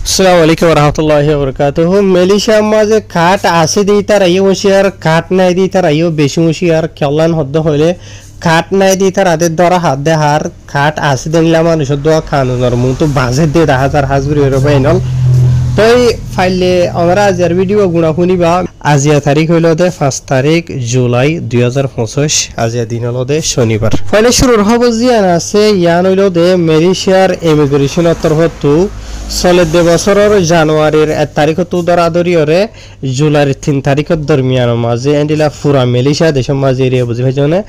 আসসালামু আলাইকুম রহমতুল্লাহি ওয়া মালয়েশিয়া মাঝে কাট আছে দি তার আইও হুশিয়ার কাট নাই দি তার আইও বেশি হুশিয়ার কেলান হদ্দ হইলে কাট নাই দি তার আদের ধরা হাত দে হার কাট আছে দিলা মানুষ দোয়া খানোর মুখ তো বাজে দে 10,000 হাজগুরি রবাইনল তই ফাইলে আমরা আজের ভিডিও গুণা শুনিবা আজিয়া তারিখ হইল দে 5 তারিখ জুলাই 2025 আজিয়া দিন হলো দে শনিবার ফাইলে শুরুর হব জিয়ান আছে ইয়ান হইল দে মালয়েশিয়ার ইমিগ্রেশনের তরফতু চলে দে বছরের জানুয়ারির 1 তারিখ তু দরাদরিয়রে জুলাইর 3 তারিখের দরমিয়ান মাঝে এন্ডিলা পুরা মালয়েশিয়া দেশের মাঝে এরিয়া বুঝি ভাইজনে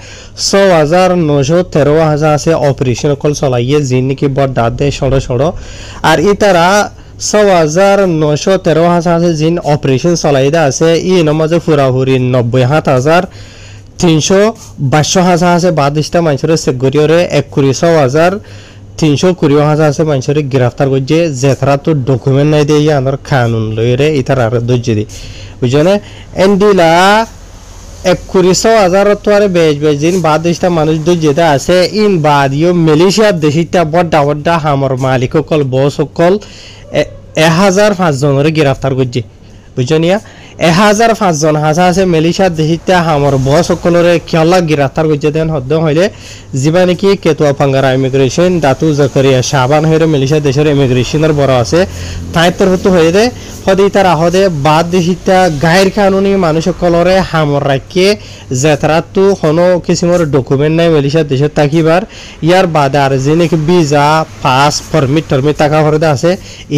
6,913 হাজার আছে অপারেশন কল চলাইয়ে জিন নাকি বড় দাঁত দে সড়ো সড়ো আর ইতারা 6,913 হাজার আছে জিন অপারেশন চলাইদা আছে ই নমাজে পুরাপুরি 90,322 হাজার আছে বাদিশটা মানুষের সেগরিয়রে 21,320 হাজার আছে মানুষের গ্রেফতার করছে যেতারা তো ডকুমেন্ট নাই দিয়ে আনার কানুন লইরে ইতার আর দর্জি দি বুঝনে এন্ডিলা 21,000 তো আর বেশ দিন বাদিশটা মানুষ দর্জিতে আছে ইন বাদিও মালয়েশিয়ার দেশিটা বড় বড় হামর মালিক সকল বস সকল 1,005 জনের গ্রেফতার করছে বুঝনিয়া 1,005 জন হাজা আছে মালয়েশিয়ার দেশিটা হামর বস সকলরে খেলা গ্রেফতার করছে দেন হদ্দ হইলে যিবা নাকি কেতুয়া পাঙ্গারা ইমিগ্রেশন দাতু জাকারিয়া শাবান হইরে মালয়েশিয়া দেশের ইমিগ্রেশনের বড় আছে তাই তরফত হয়ে দে হদি তার আহদে বাদ দেশিটা গায়ের কানুনি মানুষ সকলরে হামর রাখে যেতারা তো কোনো কিসিমর ডকুমেন্ট নাই মালয়েশিয়ার দেশের তাকিবার ইয়ার বাদে আর যে নাকি ভিসা পাস পারমিট টারমিট টাকা ভরে আছে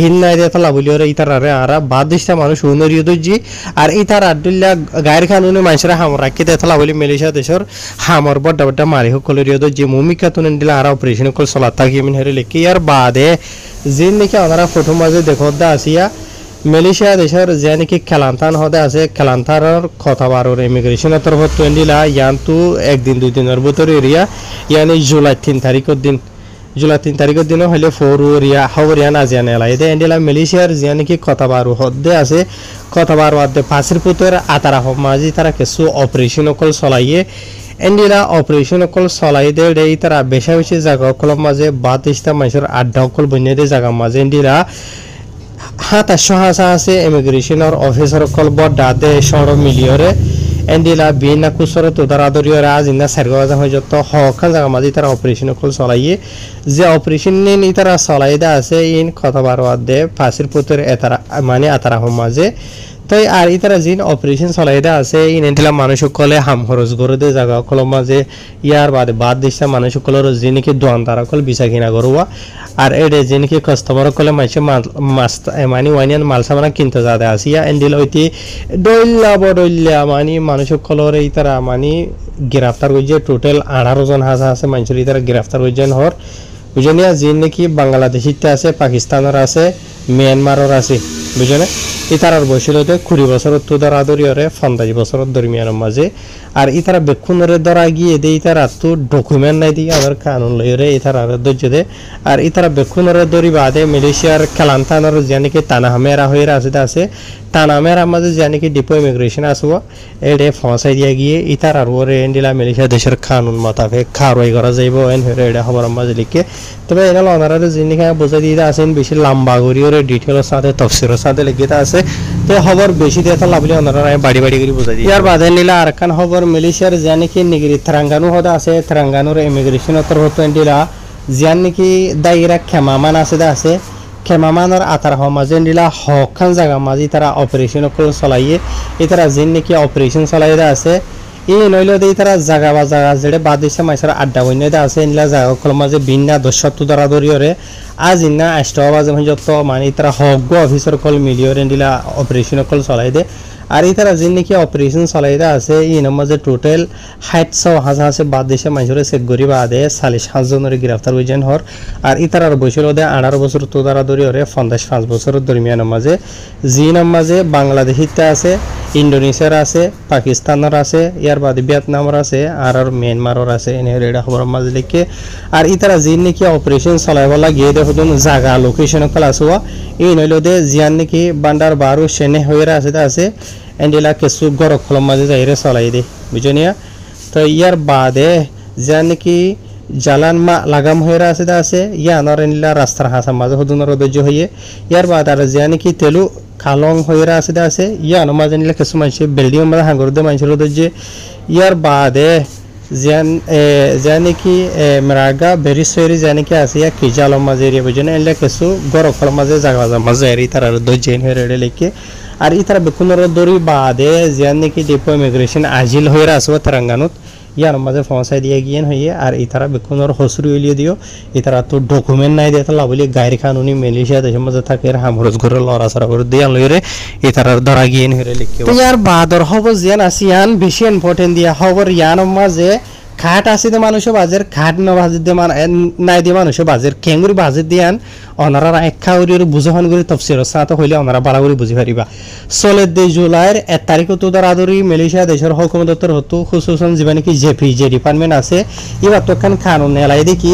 ইন নাই দেতা লাভলিওরে ইতার আরে আর বাদ দেশটা মানুষ উনরিয় দজি আর ইতার আদুল্লা গায়ের কানুনি মানুষরা হামর রাখে দেতা লাভলি মালয়েশিয়া দেশের হামর বড় বড় মারি সকলেরিয় দজি মুমিকা তুনেন দিলা আর অপারেশন কল চলা তাকিমিন হেরে লেখি ইয়ার বাদে যে নাকি আমরা ফটো মাঝে দেখো দা আসিয়া মালয়েশিয়া দেশের যে নাকি খেলান্তান হদে আছে খেলান্তানোর কথা বারোর ইমিগ্রেশনের তরফ টুয়েন্ডিলা ইয়ান তো একদিন দুই দিনের ভিতর এরিয়া ইয়ানি জুলাই 3 তারিখের দিন জুলাই 3 তারিখের দিনও হইলে ফোরিয়া হবরিয়ান আজিয়ান এলাই দে এন্ডিলা মালয়েশিয়ার যে নাকি কথা বারো হদে আছে কথা বারো হদে ফাঁসির পুতর আতারা মাঝি তারা কিছু অপারেশন কল চলাইয়ে এন্ডিলা অপারেশন কল চলাই দে এই তারা বেশা বেশি জায়গা কলম মাঝে 22টা মানুষের আড্ডা কল বনিয়ে দে জায়গা মাঝে এন্ডিলা 27 হাজার আছে ইমিগ্রেশনের অফিসার কল বড় দাদে সড় মিলিয়রে এন্ডিলা বিনা কুসরে তো দারাদরিয়রে আজ ইনা সারগাজা হয়ে যত হকান জায়গা মাঝে তারা অপারেশন কল চলাইয়ে যে অপারেশন নিয়ে তারা চলাইদা আছে ইন কথা বারো দে ফাঁসির পুতর এতারা মানে আতারা মাঝে তাই আর ইতারা জিন অপারেশন চলাইদা আছে ইন এন্ডিলা মানুষ সকলে হাম খরচ করে দে জায়গা কল মাঝে ইয়ার বাদে বাদ দিশা মানুষ সকলের যিনিকি দোয়ানদারা কল বিচা কিনা করবা আর এডে যিনিকি কাস্টমার কলে মাইছে মাছ মানে ওয়ানিয়ান মাল সামানা কিনতে যাতে আসিয়া এন্ডিল হইতে ডইল্লা বডইল্লা মানে মানুষ সকলের ইতারা মানে গ্রেফতার করছে টোটাল 18 জন হাজা আছে মানুষের ইতারা গ্রেফতার করছেন হর বুঝনিয়া যিন নাকি বাংলাদেশিতে আছে পাকিস্তানের আছে মিয়ানমারের আছে বুঝনে ইতারার বয়সিলতে 20 বছরের তো দরাদরিয়রে 50 বছরের দরমিয়ানের মাঝে আর ইতারা বেক্ষুনের দ্বারা গিয়ে দে ইতারা তো ডকুমেন্ট নাই দিয়ে আমার কানুন লইরে ইতারা ধৈর্য দে আর ইতারা বেক্ষুনের দরি বাদে মালয়েশিয়ার খেলান্তানোর জানিকে তানাহামেরা হয়ে আছে তানামেরা মাঝে জানিকে ডিপো ইমিগ্রেশন আসব এডে ফসাই দিয়া গিয়ে ইতারার ওরে এন্ডিলা মালয়েশিয়া দেশের কানুন মোতাবেক কারওয়াই করা যাইব এন হরে এডে খবর মাঝে লিখে তবে এরা ওনারা জিনিস বোঝাই দিয়ে আছেন বেশি লম্বা করিওরে ডিটেলের সাথে তফসিলের সাথে লিখে আছে তো খবর বেশি দিয়ে লাভলি ওনারা বাড়ি বাড়ি করে বোঝাই দিয়ে ইয়ার বাদে নিলা আর কান খবর মালয়েশিয়ার জানিকে নিগরি তেলেঙ্গানা হদা আছে তেলেঙ্গানার ইমিগ্রেশনের তরফ এন্ডিলা জিয়ান নাকি দায়রা খেমামান আছে খেমামানের আতার মাঝে নিলা হকান জায়গা মাঝে তারা অপারেশন করে চলাইয়ে এতারা জিন নাকি অপারেশন চলাইদা আছে এই নইলে দিয়ে তারা জায়গা বা জায়গা যেটা বাদ দিচ্ছে মাইসার আড্ডা বন্যদা আছে নিলা জায়গা কল মাঝে বিনা 10 দরাদরিয়রে আজ ইনা 8 বাজে যত মানে তারা হক অফিসার কল মিলিয়রে নিলা অপারেশন কল চলাই দে আর ইতারা যিনি নাকি অপারেশন চলাইদা আছে এই মাঝে টোটাল 60 হাজার আছে বাদ দেশে মানুষের চেক করি বাদে 40 জনের গ্রেফতার হয়েছেন হর আর ইতারার বয়সের মধ্যে 18 বছর তো দাঁড়াদরি হরে 55 বছরের দরমিয়ানের মাঝে জিনার মাঝে বাংলাদেশিতে আছে ইন্ডোনেশিয়ার আছে পাকিস্তানের আছে ইয়ার বাদে ভিয়েতনামের আছে আর মিয়ানমারের আছে এনে রেডা খবর মাঝে লিখে আর ইতারা যিনি নাকি অপারেশন চলাইবলা গিয়ে দেখুন জায়গা লোকেশন কল আসুয়া এই নইলে দে জিয়ান নাকি বান্ডার বারো সেনে হয়ে আছে এন্ডিলা কিছু গরক খলম মাঝে যাইরে চলাই দে বুঝনিয়া তো ইয়ার বাদে যা নাকি জালান মা লাগাম হয়ে আছে ইয়া আনার এনিলা রাস্তার হাসা মাঝে হদুনার দজ্য হয়ে ইয়ার বাদ আর যে নাকি তেলু খালং হয়ে আছে ইয়া আনো মাঝে নিলে কিছু মানুষ বিল্ডিং মাঝে হাঙ্গর দিয়ে মানুষের দজ্য ইয়ার বাদে যে নাকি মেরাগা বেরিসেরি যে নাকি আছে ইয়া কিজালম মাঝে এরিয়া বুঝেন এলে কিছু গরফল মাঝে জাগা মাঝে এরি তার দজ্য হয়ে রেড়ে লেখে আর ই তারা বেকুনের দরি বাদে যে নাকি ডিপো ইমিগ্রেশন আজিল হয়ে আছে তেলেঙ্গানাত ইয়ার মাঝে পৌঁছাই দিয়ে গিয়ে হইয়ে আর ইতারা বেকুনের হসুরি উলিয়ে দিও ইতারা তো ডকুমেন্ট নাই দিয়ে তাহলে বলি গায়ের কানুনি মালয়েশিয়া দেশের মাঝে থাকে হামরজ ঘরে লড়াচড়া করে দিয়ে লইরে ইতারার ধরা গিয়ে হয়ে লিখে তো ইয়ার বাদর খবর জিয়ান আছে ইয়ান বেশি ইম্পর্টেন্ট দিয়া খবর ইয়ান মাঝে খাট আছে দে মানুষের বাজের খাট না বাজের দিয়ে নাই দিয়ে মানুষের বাজের কেঙ্গুরি বাজের দিয়ান অনারা একা উড়ি বুঝান করে তফসির সাথে হইলে অনারা বাড়া করে বুঝি পারিবা 16 জুলাইয়ের 1 তারিখ তো আদরি মালয়েশিয়া দেশের হুকুমত দপ্তর হতো খুসুসান যে নাকি জেপি যে ডিপার্টমেন্ট আছে এবার তো কান কানুন এলাই দেখি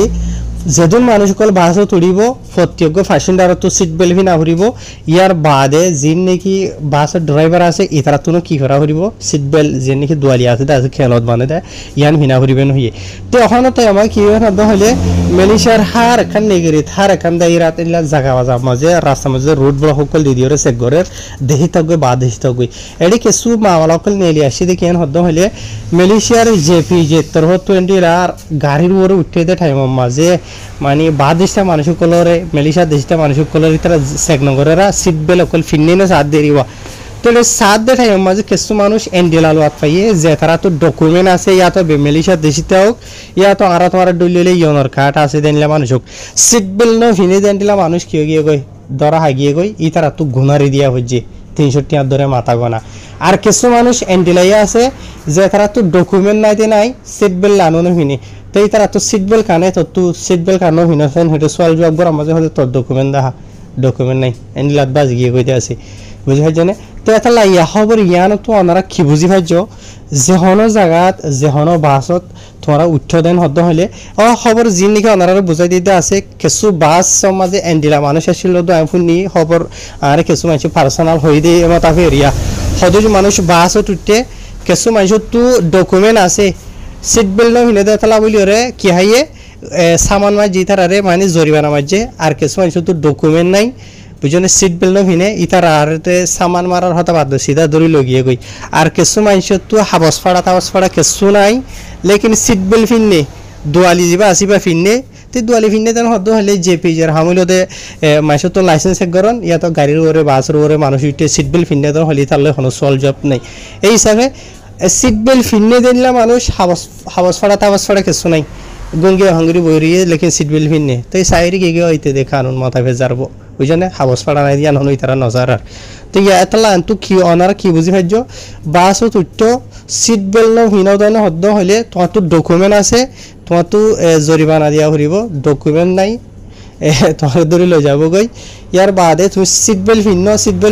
যেদিন মানুষ সকল বাস তুলিব প্রত্যেক প্যাসেঞ্জার তো সিট বেল্ট না ভরিব ইয়ার বাদে যিন নাকি বাসের ড্রাইভার আছে ইতারা তো কি করা ভরিব সিট বেল্ট যে নাকি দুয়ালি আছে তাদের খেলত বানে দেয় ইয়ান ভিনা ভরিবেন হইয়ে তো এখন তো আমার কি হলে মালয়েশিয়ার হার এখান নেগেরিত হার এখান দেয় রাত এলা জাগা বাজা মাঝে রাস্তার মাঝে রোড বড় সকল দিয়ে চেক করে দেখি থাকবে বা দেখি থাকবে এটি কিছু মামলা সকল নিয়ে আসি দেখি হদ্দ হলে মালয়েশিয়ার জেপি যে 20 আর গাড়ির উপরে উঠে দেয় টাইমের মাঝে মানে বাদেশটা মানুষ কলরে মালয়েশিয়া দেশটা মানুষ কলরে তারা চেক নগরেরা সিট বেল্ট অকল ফিন্নে না সাথ দেরিবা তো সাথ দেয় মাঝে কিছু মানুষ এন্ডেল আলোয়াত পাইয়ে যে তারা তো ডকুমেন্ট আছে ইয়া তো মালয়েশিয়া দেশিতে হোক ইয়া তো আর তোমার ডলিলে ইয়নর কার্ড আছে দেনলা মানুষ হোক সিট বেল্ট ন ফিনে দেনলা মানুষ কি গিয়ে গই ধরা হাগিয়ে গই ই তারা তো গুনারি দিয়া হচ্ছে 300 টাকা ধরে মাথা গোনা আর কিছু মানুষ এন্ডেলাইয়া আছে যে তারা তো ডকুমেন্ট নাইতে নাই সিট বেল্ট লানো ফিনে তো এই তারা তো সিট বেল্ট কানে তো সিট বেল্ট কানো হিনছেন হয়তো সোয়াল জবাব করার মাঝে হয়তো তোর ডকুমেন্ট দেখা ডকুমেন্ট নাই এন্ডিলাত বাজ গিয়ে কইতে আছে বুঝি পাইছনে তো এটা লাইয়া খবর ইয়ান তো ওনারা কি বুঝি পাইছ যেহনো জায়গাত যেহনো বাসত তোমরা উঠ্য দেন হদ্দ হলে ও খবর যিন নাকি ওনারা বুঝাই দিতে আছে কিছু বাস মাঝে এন্ডিলা মানুষ আসছিল তো আমি শুনি খবর আর কিছু মানুষ পার্সোনাল হয়ে দিয়ে মতো এরিয়া সদস্য মানুষ বাসত উঠতে কিছু মানুষ তো ডকুমেন্ট আছে সিট বেল্ট হিনে দেয় তালা বলি ওরে কি হাইয়ে সামান মাঝে ইতারে মানে জরিমানা মাঝে আর কিছু মানুষ তো ডকুমেন্ট নাই বুঝনে সিট বেল্ট হিনে ইতার আর সামান মারার হতা বাধ্য সিধা ধরি লগিয়ে গই আর কিছু মানুষ তো হাবস ফাড়া কিছু নাই লেকিন সিট বেল্ট ফিননে দুয়ালি যাবা আসিবা ফিননে তো দুয়ালি ফিননে তেন হদ্দ হলে জেপিজের হামিলতে মানুষ তো লাইসেন্স এক করেন ইয়া তো গাড়ির ওরে বাসের ওরে মানুষ উঠে সিট বেল্ট ফিননে তো হলে তাহলে কোনো সল জব নাই এই হিসাবে সিট বেল্ট ফিননে দিনলা মানুষ হাবস ফাড়া কিছু নাই গঙ্গি হাঙ্গুরি বইরিয়ে লেকিন সিট বেল্ট ফিননে তো এই সাইরি গিয়ে হইতে দেখা আনুন মাথা ভেজারবো বুঝনে হাবস ফাড়া নাই দিয়া নই তারা নজার আর তো ইয়া এতলা তো কি অনারা কি বুঝি পাইছ বাসও তুইট সিট বেল্ট হিনাও দেন হদ্দ হইলে তোমার তো ডকুমেন্ট আছে তোমার তো জরিমানা দিয়া ফুরিব ডকুমেন্ট নাই তোমার ধরে লৈ যাব গই ইয়ার বাদে তুমি সিট বেল্ট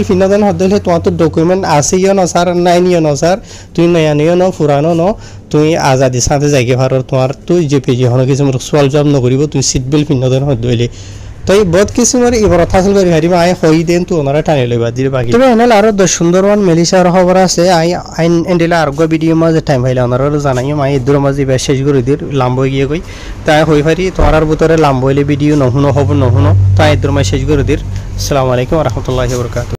ফিন্ন দেন হদ্দ হইলে তোমার তো ডকুমেন্ট আছে ইয় নসার নাই নিয় নসার তুই নয়া নিয় ন ফুরানো ন তুই আজাদি সাথে যাইকে পারো তোমার তুই জেপিজি হন কিছু সোয়াল জব নকরিব তুই সিট বেল্ট ফিন্ন দেন হদ্দ হইলে তো এই বহুত কিছু এবার থাকল করি হারিবা আই হই দেন তো ওনারা টানি লইবা দিলে বাকি তুমি এনাল আরো সুন্দরবন মালয়েশিয়ার খবর আছে আইন এন্ডিলা আর ভিডিও মাঝে টাইম পাইলে ওনারা জানাইও মাই দূর মাঝে শেষ করে দির লাম্বই গিয়ে গই তাই হই পারি তোমার ভিতরে লাম্বইলে ভিডিও নহুনো হব নহুনো তাই দূর মাঝে শেষ করে দির আসসালামু আলাইকুম ওয়া রাহমাতুল্লাহি ওয়া বারাকাতুহু।